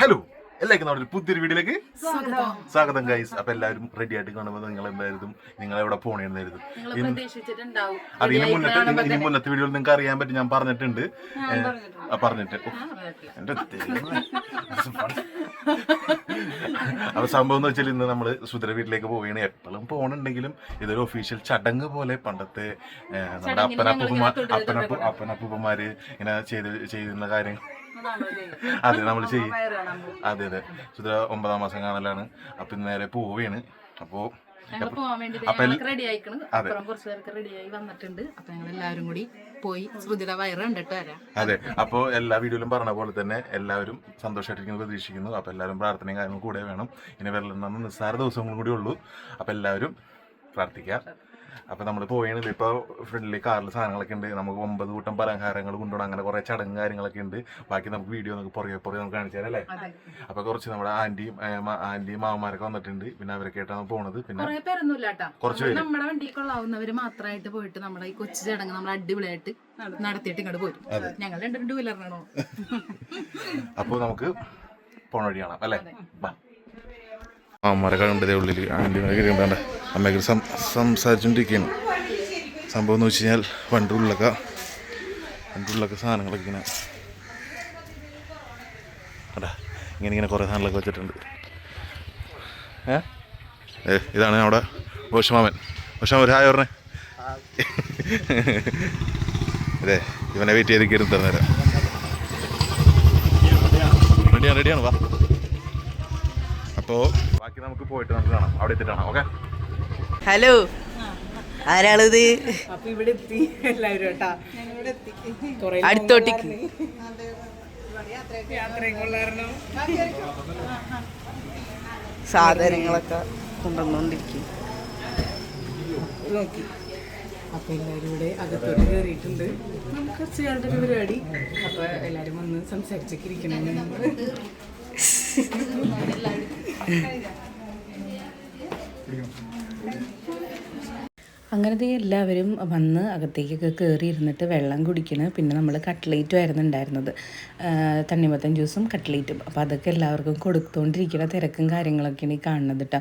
Hello എല്ലാവർക്കും നമ്മുടെ പുതിയൊരു വീഡിയോയിലേക്ക് സ്വാഗതം ഗൈസ്. അപ്പൊ എല്ലാവരും റെഡി ആയിട്ട് കാണുമ്പോൾ നിങ്ങൾ എന്തായിരുന്നു നിങ്ങൾ എവിടെ പോണേന്നായിരുന്നു. അത് ഇനി മുന്നത്തെ വീഡിയോയിൽ നിങ്ങൾക്ക് അറിയാൻ പറ്റും, ഞാൻ പറഞ്ഞിട്ടുണ്ട്. എന്റെ അപ്പൊ സംഭവം എന്ന് വെച്ചാൽ ഇന്ന് നമ്മള് സുധര വീട്ടിലേക്ക് പോവുകയാണ്. എപ്പോഴും പോകണുണ്ടെങ്കിലും ഇതൊരു ഒഫീഷ്യൽ ചടങ്ങ് പോലെ പണ്ടത്തെ നമ്മുടെ അപ്പനപ്പൂപ്പന്മാര് ഇങ്ങനെ ചെയ്യുന്ന കാര്യങ്ങൾ അതെ നമ്മൾ ചെയ്യും. അതെ സുധ 9ാം മാസം കാണലാണ്. അപ്പൊ നേരെ പോവുകയാണ്. അപ്പോ അതെ അപ്പൊ എല്ലാ വീഡിയോയിലും പറഞ്ഞ പോലെ തന്നെ എല്ലാവരും സന്തോഷമായിട്ടിരിക്കുന്നു പ്രതീക്ഷിക്കുന്നു. അപ്പൊ എല്ലാവരും പ്രാർത്ഥനയും കാര്യങ്ങളും കൂടെ വേണം. ഇനി വരലെന്ന നിസ്സാര ദിവസങ്ങളും കൂടി ഉള്ളൂ. അപ്പൊ എല്ലാവരും പ്രാർത്ഥിക്കാം. അപ്പൊ നമ്മൾ പോയത് ഇപ്പൊ ഫ്രണ്ടില് കാറിൽ സാധനങ്ങളൊക്കെ ഉണ്ട്. നമുക്ക് 9 കൂട്ടം പലഹാരങ്ങൾ കൊണ്ടുപോകണം. അങ്ങനെ കുറെ ചടങ്ങ് കാര്യങ്ങളൊക്കെ ഉണ്ട്. ബാക്കി നമുക്ക് വീഡിയോ നമുക്ക് പുറകെ നമുക്ക് കാണിച്ചു തരാം അല്ലേ. അപ്പൊ കുറച്ച് നമ്മുടെ ആന്റിയും മാമന്മാരൊക്കെ വന്നിട്ടുണ്ട്. പിന്നെ അവരൊക്കെ ആയിട്ടാണ് പോണത്. പിന്നെ കുറച്ച് നമ്മുടെ വണ്ടിക്കൊള്ളാവുന്നവര് മാത്രമായിട്ട് പോയിട്ട് നമ്മുടെ ഈ കൊച്ചു ചടങ്ങ് നമ്മൾ അടിപൊളിയായിട്ട് നടത്തിയിട്ട് ഇങ്ങോട്ട് പോരും. ഞങ്ങൾ 2 വീലറിനാണോ. അപ്പൊ നമുക്ക് പോണ വഴി കാണാം അല്ലേ. മാമന്മാരൊക്കെ കണ്ടതേ ഉള്ളിൽ ആന്റിമാരൊക്കെ കണ്ടാണ്ട് അമ്മയൊക്കെ സംസാരിച്ചോണ്ടിരിക്കുകയാണ്. സംഭവം എന്ന് വെച്ച് കഴിഞ്ഞാൽ വണ്ടി ഉള്ളിലൊക്കെ സാധനങ്ങളൊക്കെ ഇങ്ങനെ ഇങ്ങനെ കുറേ സാധനങ്ങളൊക്കെ വെച്ചിട്ടുണ്ട്. ഇതാണ് അവിടെ ഓഷമാമൻ ഒരു ഹായ് പറഞ്ഞേ. അതെ ഇവനെ വെയിറ്റ് ചെയ്തിരിക്കും തന്നേരം. റെഡിയാണ് വാ. അപ്പോൾ ബാക്കി നമുക്ക് പോയിട്ട് നമുക്ക് കാണാം. അവിടെ എത്തിയിട്ടാണ്. ഓക്കെ. ഹലോ, ആരാളിത്? അടുത്തോട്ടിക്ക് സാധനങ്ങളൊക്കെ കൊണ്ടുവന്നോണ്ടിരിക്കും. നോക്കി അപ്പൊ എല്ലാവരും ഇവിടെ അകത്തോട്ട് കയറിയിട്ടുണ്ട്. നമുക്ക് കുറച്ച് കാലത്തെ ഒരു പരിപാടി. അപ്പൊ എല്ലാരും വന്ന് സംസാരിച്ചൊക്കെ ഇരിക്കണം. അങ്ങനത്തെ എല്ലാവരും വന്ന് അകത്തേക്കൊക്കെ കയറി ഇരുന്നിട്ട് വെള്ളം കുടിക്കണം. പിന്നെ നമ്മൾ കട്ട്ലേറ്റും ആയിരുന്നു ഉണ്ടായിരുന്നത്, തണ്ണിമത്തൻ ജ്യൂസും കട്ട്ലേറ്റും. അപ്പോൾ അതൊക്കെ എല്ലാവർക്കും കൊടുത്തുകൊണ്ടിരിക്കുന്ന തിരക്കും കാര്യങ്ങളൊക്കെയാണ് ഈ കാണുന്നത് കേട്ടോ.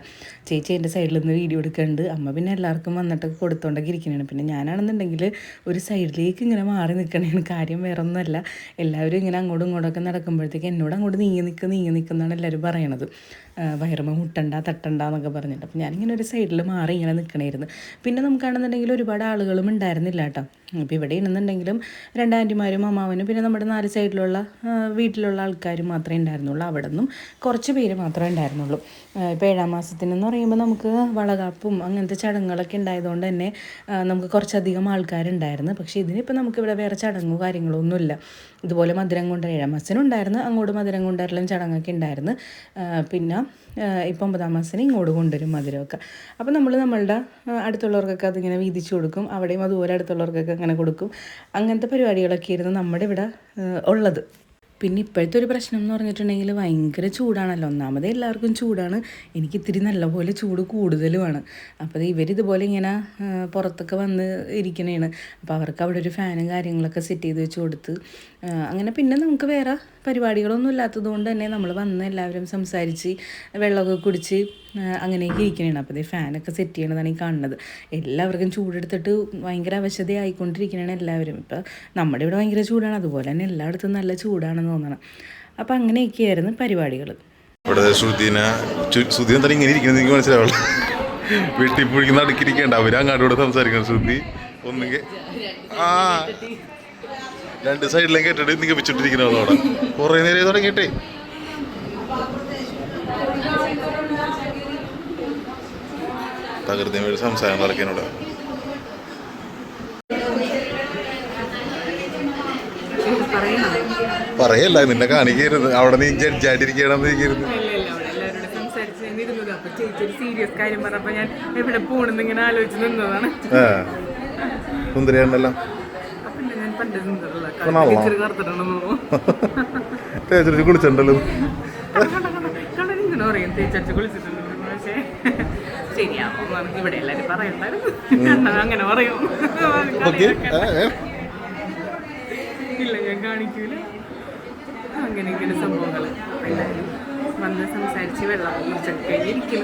ചേച്ചി എൻ്റെ സൈഡിൽ നിന്ന് വീഡിയോ എടുക്കുന്നുണ്ട്. അമ്മ പിന്നെ എല്ലാവർക്കും വന്നിട്ടൊക്കെ കൊടുത്തോണ്ടൊക്കെ ഇരിക്കണതാണ്. പിന്നെ ഞാനാണെന്നുണ്ടെങ്കിൽ ഒരു സൈഡിലേക്ക് ഇങ്ങനെ മാറി നിൽക്കണേണ്. കാര്യം വേറെ ഒന്നുമല്ല, എല്ലാവരും ഇങ്ങനെ അങ്ങോട്ടും ഇങ്ങോട്ടൊക്കെ നടക്കുമ്പോഴത്തേക്ക് എന്നോട് അങ്ങോട്ട് നീങ്ങി നിൽക്കുന്നതാണ് എല്ലാവരും പറയണത്. വയറുമ്പോൾ മുട്ടണ്ട തട്ടണ്ട എന്നൊക്കെ പറഞ്ഞിട്ട്. അപ്പം ഞാനിങ്ങനെ ഒരു സൈഡിൽ മാറി ഇങ്ങനെ നിൽക്കണമായിരുന്നു. പിന്നെ നമുക്കാണെന്നുണ്ടെങ്കിൽ ഒരുപാട് ആളുകളും ഉണ്ടായിരുന്നില്ല കേട്ടോ. അപ്പോൾ ഇവിടെ ഉണ്ടെന്നുണ്ടെങ്കിലും 2 ആൻറ്റിമാരും അമ്മാവനും പിന്നെ നമ്മുടെ 4 സൈഡിലുള്ള വീട്ടിലുള്ള ആൾക്കാരും മാത്രമേ ഉണ്ടായിരുന്നുള്ളൂ. അവിടെ നിന്നും കുറച്ച് പേര് മാത്രമേ ഉണ്ടായിരുന്നുള്ളൂ. ഇപ്പോൾ 7ാം മാസത്തിനെന്ന് പറയുമ്പോൾ നമുക്ക് വളകാപ്പും അങ്ങനത്തെ ചടങ്ങുകളൊക്കെ ഉണ്ടായതുകൊണ്ട് തന്നെ നമുക്ക് കുറച്ചധികം ആൾക്കാരുണ്ടായിരുന്നു. പക്ഷേ ഇതിനിപ്പോൾ നമുക്കിവിടെ വേറെ ചടങ്ങോ കാര്യങ്ങളോ ഒന്നുമില്ല. ഇതുപോലെ മധുരം കൊണ്ട് 7ാം മാസത്തിനും ഉണ്ടായിരുന്നു, അങ്ങോട്ട് മധുരം കൊണ്ടുവരലും ചടങ്ങൊക്കെ ഉണ്ടായിരുന്നു. പിന്നെ ഇപ്പം 9ാം മാസത്തിന് ഇങ്ങോട്ട് കൊണ്ടുവരും മധുരമൊക്കെ. അപ്പോൾ നമ്മളുടെ അടുത്തുള്ളവർക്കൊക്കെ അതിങ്ങനെ വീതിച്ചു കൊടുക്കും. അവിടെയും അതുപോലെ അടുത്തുള്ളവർക്കൊക്കെ അങ്ങനെ കൊടുക്കും. അങ്ങനത്തെ പരിപാടികളൊക്കെ ആയിരുന്നു നമ്മുടെ ഇവിടെ ഉള്ളത്. പിന്നെ ഇപ്പോഴത്തെ ഒരു പ്രശ്നം എന്ന് പറഞ്ഞിട്ടുണ്ടെങ്കിൽ ഭയങ്കര ചൂടാണല്ലോ. ഒന്നാമത് എല്ലാവർക്കും ചൂടാണ്, എനിക്ക് ഇത്തിരി നല്ലപോലെ ചൂട് കൂടുതലുമാണ്. അപ്പോൾ ഇവരിതുപോലെ ഇങ്ങനെ പുറത്തൊക്കെ വന്ന് ഇരിക്കണേണ്. അപ്പോൾ അവർക്ക് അവിടെ ഒരു ഫാനും കാര്യങ്ങളൊക്കെ സെറ്റ് ചെയ്ത് വെച്ച് കൊടുത്ത് അങ്ങനെ. പിന്നെ നമുക്ക് വേറെ പരിപാടികളൊന്നും ഇല്ലാത്തത് കൊണ്ട് തന്നെ നമ്മൾ വന്ന് എല്ലാവരും സംസാരിച്ച് വെള്ളമൊക്കെ കുടിച്ച് അങ്ങനെയൊക്കെ ഇരിക്കണേണ്. അപ്പോൾ ഫാനൊക്കെ സെറ്റ് ചെയ്യണതാണ് ഈ കാണുന്നത്. എല്ലാവർക്കും ചൂടെടുത്തിട്ട് ഭയങ്കര അവശതയായിക്കൊണ്ടിരിക്കണേണ് എല്ലാവരും. ഇപ്പോൾ നമ്മുടെ ഇവിടെ ഭയങ്കര ചൂടാണ്, അതുപോലെ തന്നെ എല്ലായിടത്തും നല്ല ചൂടാണെന്ന് തോന്നണം. അപ്പം അങ്ങനെയൊക്കെയായിരുന്നു പരിപാടികൾ. ഇവിടെ ശ്രുതി എന്താണ് ഇങ്ങനെ ഇരിക്കുന്നത് എനിക്ക് മനസ്സിലാവുള്ളൂ. വീട്ടിൽ പിടിക്കുന്ന അടുക്കിരിക്കേണ്ട, അവരങ്ങാട്ടോടെ സംസാരിക്കണം. ശ്രുതി ഒന്നുകിൽ 2 സൈഡിലും കേട്ടിട്ട് നിങ്ങൾ വെച്ചിട്ടിരിക്കുന്നതോടെ കുറേ നേരം തുടങ്ങിയിട്ടേ. തകൃതി വേണ്ടി സംസാരം നടക്കാനോട് പറയല്ല, നിന്നെ കാണിക്കരുത്. അവിടെ നീ ജഡ്ജായിട്ടിരിക്കണമെന്ന് ഇരിക്കരുത്. സുന്ദരിയാണല്ലോ. തേച്ചടിച്ച് കുളിച്ചിട്ടുണ്ടല്ലോ. തേച്ചടിച്ച് കുളിച്ചിട്ടുണ്ട്. പക്ഷേ ശരിയാവും, ഇവിടെ എല്ലാരും പറയണ്ടായിരുന്നു. അങ്ങനെ പറയും. ഇല്ല, ഞാൻ കാണിക്കൂല. അങ്ങനെ സംഭവങ്ങൾ എല്ലാവരും വന്ന് സംസാരിച്ച് വെള്ളം കുടിച്ചൊക്കെ കഴിഞ്ഞിരിക്കും.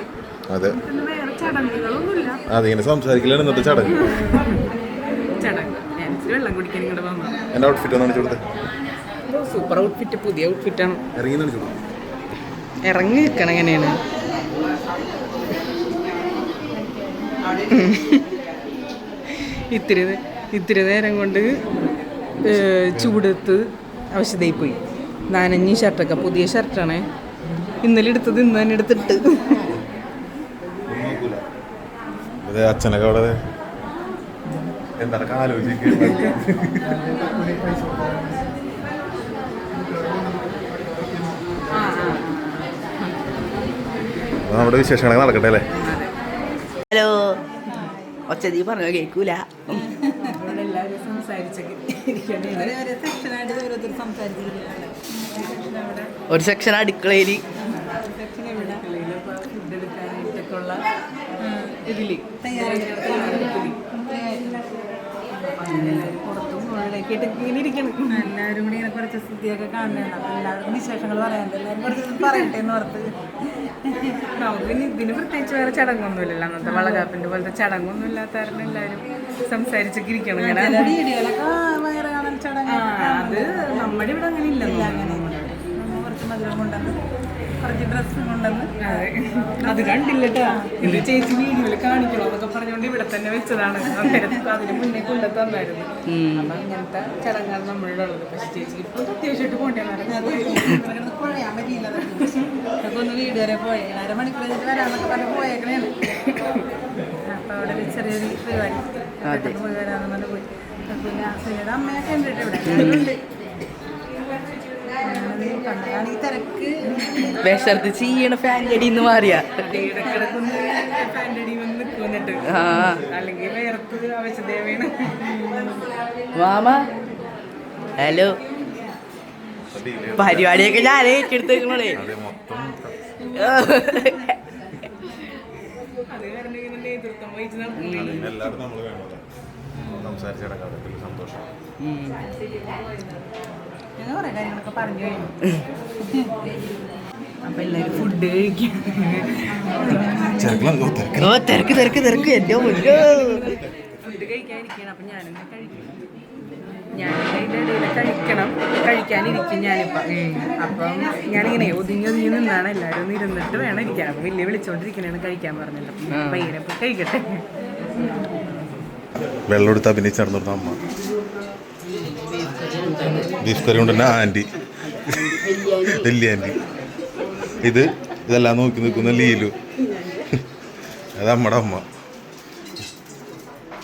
അതെ, പിന്നെ വേറെ ചടങ്ങുകളൊന്നുമില്ല. അതിങ്ങനെ സംസാരിക്കലാണ് ഇന്നത്തെ ചടങ്ങ്. ചടങ്ങ് ഞാൻ വെള്ളം കുടിക്കാൻ ഇങ്ങോട്ട് വന്നു. എൻ്റെ ഔട്ട്ഫിറ്റ് ഒന്ന് കാണിച്ചു കൊടുത്തേ. സൂപ്പർ ഔട്ട്ഫിറ്റ്, പുതിയ ഔട്ട്ഫിറ്റാണ്. ഇറങ്ങി കാണിച്ചു കൊടുത്തു. ഇറങ്ങി നിൽക്കണം എങ്ങനെയാണ്. ഇത്തിരി നേരം കൊണ്ട് ചൂടത്ത് അവശതയായി പോയി. നനഞ്ഞ് ഷർട്ടൊക്കെ, പുതിയ ഷർട്ടാണേ, ഇന്നലെ എടുത്തത് ഇന്ന് തന്നെ എടുത്തിട്ട്. അച്ഛനൊക്കെ അവിടെ എന്താണ് ആലോചിക്കുക. നമ്മുടെ വിശേഷങ്ങളൊക്കെ നടക്കട്ടെ അല്ലേ. ഹലോ, ഒച്ച നീ പറഞ്ഞോ കേൾക്കൂല. എല്ലാവരും സംസാരിച്ചൊക്കെ ഒരു സെക്ഷൻ അടുക്കളയിൽ, ഫുഡ് എടുക്കാനായിട്ടൊക്കെയുള്ള ഇതില് എല്ലാവരും പുറത്തും മുകളിലേക്കിട്ട് ഇങ്ങനെ ഇരിക്കണം. എല്ലാവരും കൂടി ഇങ്ങനെ കുറച്ച് സ്ഥിതിയൊക്കെ കാണുന്നുണ്ട്. അപ്പം എല്ലാവർക്കും വിശേഷങ്ങൾ പറയാനുണ്ട്. എല്ലാവരും കുറച്ച് പറയട്ടെ എന്ന് ഓർത്ത്. നമുക്ക് ഇതിന് പ്രത്യേകിച്ച് വേറെ ചടങ്ങൊന്നുമില്ലല്ലോ. അന്നത്തെ വളകാപ്പിൻ്റെ പോലത്തെ ചടങ്ങൊന്നും ഇല്ലാത്ത കാരണം എല്ലാവരും സംസാരിച്ചൊക്കെ ഇരിക്കണം. ഇങ്ങനെ അത് നമ്മുടെ ഇവിടെ അങ്ങനെ ഇല്ലല്ലോ. കുറച്ച് മധുരം കൊണ്ടുവന്ന്, കുറച്ച് ഡ്രസ്സും കൊണ്ടുവന്ന്. അത് കണ്ടില്ലട്ടാ, ഇത് ചേച്ചി വീഡിയോയിൽ കാണിക്കണം എന്നൊക്കെ പറഞ്ഞുകൊണ്ട് ഇവിടെ തന്നെ വെച്ചതാണ്. അതിന് മുന്നേ കൊണ്ടുത്തന്നായിരുന്നു. അപ്പം അങ്ങനത്തെ ചടങ്ങാണ് നമ്മളുടെ ഉള്ളത്. പക്ഷെ ചേച്ചിക്ക് ഇപ്പോൾ അത്യാവശ്യമായിട്ട് പോകേണ്ടതാണ്. കുഴയാൻ പറ്റിയില്ല. അതൊക്കെ ഒന്ന് വീട് വരെ പോയി 1.5 മണിക്കൂർ കഴിഞ്ഞിട്ട് വരാമെന്നൊക്കെ പറഞ്ഞ് പോയേക്കണേണ്. അപ്പം അവിടെ ചെറിയൊരു പരിപാടി പോയി വരാമെന്ന് പറഞ്ഞ് പോയി. പിന്നെ സുനിയുടെ അമ്മയൊക്കെ ഉണ്ട് ഇവിടെ. തിരക്ക് വിശർത്ത് ചെയ്യണ ഫാൻ്റെ അടിയിൽ മാറിയാ ഇടക്കിടക്കൊന്ന് ഫാൻ്റെ അടി വന്ന് നിൽക്കുന്നിട്ട്, അല്ലെങ്കിൽ വേർത്ത് അവശദേവേണ്. മാമ ഹലോ, പരിപാടിയൊക്കെ ഞാൻ ഏറ്റെടുത്തേക്കണേ. അത് കാരണം ഇങ്ങനെ നേതൃത്വം വഹിച്ച് നടത്തുന്നത്. എല്ലാവരും നമ്മൾ വേണമല്ലോ സംസാരിച്ചടക്കാം. സന്തോഷം. ഞാൻ കുറേ കാര്യങ്ങളൊക്കെ പറഞ്ഞു കഴിഞ്ഞു. അപ്പം എല്ലാവരും ഫുഡ് കഴിക്കും. തിരക്ക് തിരക്ക് തിരക്ക് എൻ്റെ മുന്നോ ഫുഡ് കഴിക്കാനിരിക്കണം. അപ്പം ഞാനെന്നെ കഴിക്കും. ഞാനതിൻ്റെ ഇടയിൽ കഴിക്കാനിരിക്കും ഞാനിപ്പം. അപ്പം ഞാനിങ്ങനെ ഒതുങ്ങി നിന്നാണ്. എല്ലാവരും ഒന്ന് ഇരുന്നിട്ട് വേണം ഇരിക്കാൻ. അപ്പം വലിയ വിളിച്ചോണ്ടിരിക്കണേണ് കഴിക്കാൻ പറഞ്ഞല്ലോ. പയ്യനെ പോയി കഴിക്കട്ടെ. വെള്ളം എടുത്ത് അഭിനയിച്ച് നടന്നിരുന്ന അമ്മ. ബീഫ് കറി കൊണ്ട് തന്നെ ആൻറ്റി, വലിയ ആൻറ്റി. ഇതെല്ലാം നോക്കി നിൽക്കുന്ന ലീലു, അത് അമ്മയുടെ അമ്മ.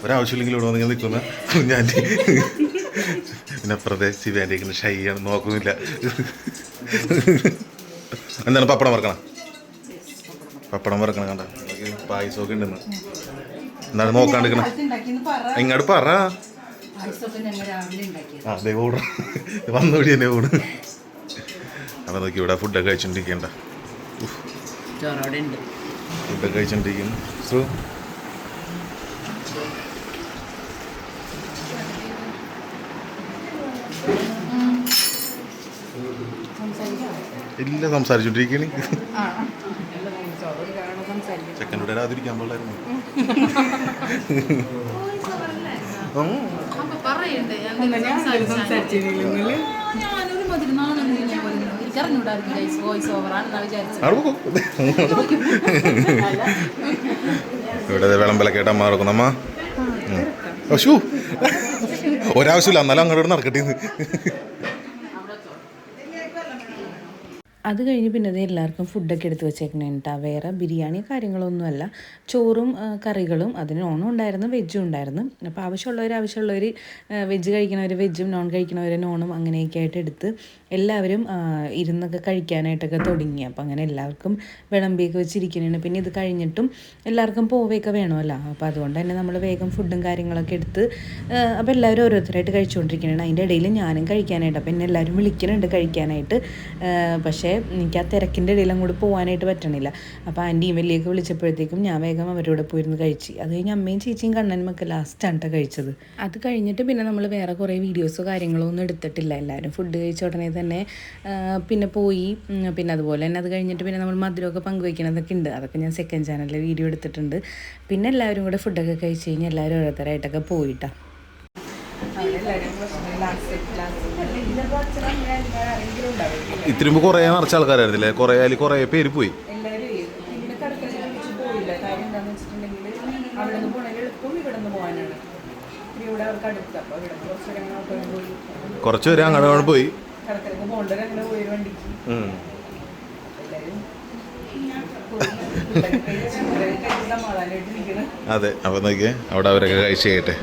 ഒരാവശ്യമില്ലെങ്കിൽ ഇവിടെ വന്നിങ്ങനെ നിൽക്കുന്ന കുഞ്ഞാൻറ്റി. പിന്നെ അപ്പുറത്തെ ശിവാൻ്റെ ഇങ്ങനെ ഷൈയാണ്, നോക്കുന്നില്ല. എന്താണ് പപ്പടം വറക്കണം? പപ്പടം വറക്കണം. കണ്ട പായസമൊക്കെ ഉണ്ടെന്ന്. എന്താണ് നോക്കാണ്ടിരിക്കണം? ഇങ്ങോട്ട് പറ. ആ ദേ ഓട വന്നോടി തന്നെ ഓട്. അപ്പം നോക്കി ഇവിടെ ഫുഡൊക്കെ കഴിച്ചോണ്ടിരിക്കണ്ട. ഫുഡൊക്കെ കഴിച്ചോണ്ടിരിക്കുന്നു. ഇല്ല, സംസാരിച്ചോണ്ടിരിക്കണേ. ചെക്കൻ്റെ കൂടെ ആതിരിക്കാൻ പാടില്ലായിരുന്നു. ഇവിടെ വിളമ്പലൊക്കെ ആയിട്ട് അമ്മ നടക്കണം. അമ്മ പശു ഒരാവശ്യമില്ല, എന്നാലും അങ്ങോട്ട് നടക്കട്ടെ. അത് കഴിഞ്ഞ് പിന്നെ അത് എല്ലാവർക്കും ഫുഡൊക്കെ എടുത്ത് വെച്ചേക്കണേ കേട്ടോ. വേറെ ബിരിയാണി കാര്യങ്ങളൊന്നുമല്ല, ചോറും കറികളും. അതിന് നോണും ഉണ്ടായിരുന്നു, വെജും ഉണ്ടായിരുന്നു. അപ്പോൾ ആവശ്യമുള്ളവർ വെജ് കഴിക്കണവർ വെജും, നോൺ കഴിക്കണവർ നോണും അങ്ങനെയൊക്കെ ആയിട്ട് എടുത്ത് എല്ലാവരും ഇരുന്നൊക്കെ കഴിക്കാനായിട്ടൊക്കെ തുടങ്ങി. അപ്പോൾ അങ്ങനെ എല്ലാവർക്കും വിളമ്പിയൊക്കെ വെച്ചിരിക്കുന്നതാണ്. പിന്നെ ഇത് കഴിഞ്ഞിട്ടും എല്ലാവർക്കും പോവുകയൊക്കെ വേണമല്ലോ. അപ്പോൾ അതുകൊണ്ട് തന്നെ നമ്മൾ വേഗം ഫുഡും കാര്യങ്ങളൊക്കെ എടുത്ത് അപ്പോൾ എല്ലാവരും ഓരോരുത്തരായിട്ട് കഴിച്ചുകൊണ്ടിരിക്കുന്നതാണ്. അതിൻ്റെ ഇടയിൽ ഞാനും കഴിക്കാനായിട്ട്. അപ്പോൾ എന്നെ എല്ലാവരും വിളിക്കുന്നുണ്ട് കഴിക്കാനായിട്ട്. പക്ഷേ എനിക്ക് ആ തിരക്കിൻ്റെ ഇടയിൽ അങ്ങോട്ട് പോകാനായിട്ട് പറ്റണില്ല. അപ്പോൾ ആൻറ്റിയും വലിയൊക്കെ വിളിച്ചപ്പോഴത്തേക്കും ഞാൻ വേഗം അവരോട് പോയിരുന്ന് കഴിച്ച്. അത് കഴിഞ്ഞ് അമ്മയും ചേച്ചിയും കണ്ണനും ഒക്കെ ലാസ്റ്റാണ് കേട്ടോ കഴിച്ചത്. അത് കഴിഞ്ഞിട്ട് പിന്നെ നമ്മൾ വേറെ കുറേ വീഡിയോസോ കാര്യങ്ങളോ ഒന്നും എടുത്തിട്ടില്ല. എല്ലാവരും ഫുഡ് കഴിച്ച ഉടനെ തന്നെ പിന്നെ പോയി. പിന്നെ അതുപോലെ തന്നെ അത് കഴിഞ്ഞിട്ട് പിന്നെ നമ്മൾ മധുരമൊക്കെ പങ്കുവയ്ക്കണതൊക്കെ ഉണ്ട്. അതൊക്കെ ഞാൻ സെക്കൻഡ് ചാനലിൽ വീഡിയോ എടുത്തിട്ടുണ്ട്. പിന്നെ എല്ലാവരും കൂടെ ഫുഡൊക്കെ കഴിച്ച് കഴിഞ്ഞ് എല്ലാവരും ഓരോരുത്തരായിട്ടൊക്കെ പോയിട്ടാണ്. ഇത്തിരി മുമ്പ് കുറേ നിറച്ച ആൾക്കാരായിരുന്നില്ലേ? കുറേ അതിൽ കുറേ പേര് പോയി. കുറച്ച് പേര് അങ്ങോട്ട് പോയി. അതെ, അപ്പൊ നോക്കിയേ അവിടെ അവരൊക്കെ കഴിച്ചു കേട്ടെ.